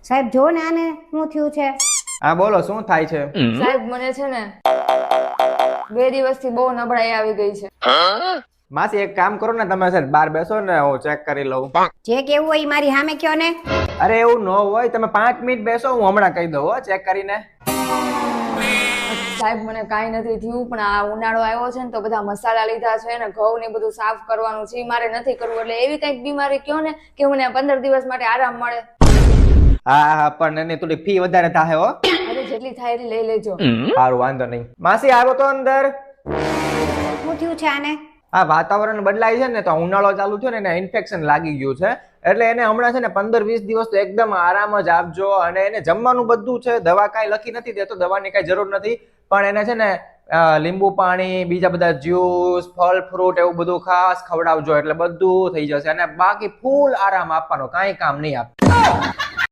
સાહેબ જો ને આને શું થયું છે? હા બોલો, શું થાય છે? સાહેબ મને છે ને 2 દિવસથી બહુ નબળાઈ આવી ગઈ છે. માસી એક કામ કરો ને, તમે છે બહાર બેસો ને હું ચેક કરી લઉં. જે કેવું હોય ઈ મારી સામે કયો ને. અરે એવું ન હોય, તમે 5 મિનિટ બેસો, હું હમણાં કહી દઉં હો ચેક કરીને. સાહેબ મને કાંઈ નથી થયું, પણ આ ઉનાળો આવ્યો છે ને તો બધા મસાલા લીધા છે ને ઘઉં ને બધું સાફ કરવાનું છે, ઈ મારે નથી કરવું. એટલે એવી કઈક બીમારી કયો ને કે મને 15 દિવસ માટે આરામ મળે. હા હા, પણ એની થોડી ફી વધારે થાય હો. અરે જેટલી થાય એટલી લઈ લેજો. સારું, વાંધો નહીં. માસી આવો તો અંદર. શું થયું છે આને? આ વાતાવરણ બદલાય છે ને, તો ઉનાળો ચાલુ થયો ને એને ઇન્ફેક્શન લાગી ગયું છે, એટલે એને હમણાં છે ને 15-20 દિવસ તો એકદમ આરામ જ આપજો. અને એને જમવાનું બધું છે, દવા કાંઈ લખી નથી દેતો, દવાની કાંઈ જરૂર નથી, પણ એને છે ને લીંબુ પાણી, બીજા બધા જ્યુસ, ફળ ફ્રૂટ એવું બધું ખાસ ખવડાવજો, એટલે બધું થઈ જશે. અને બાકી ફૂલ આરામ આપવાનો, કાંઈ કામ નહીં આપ.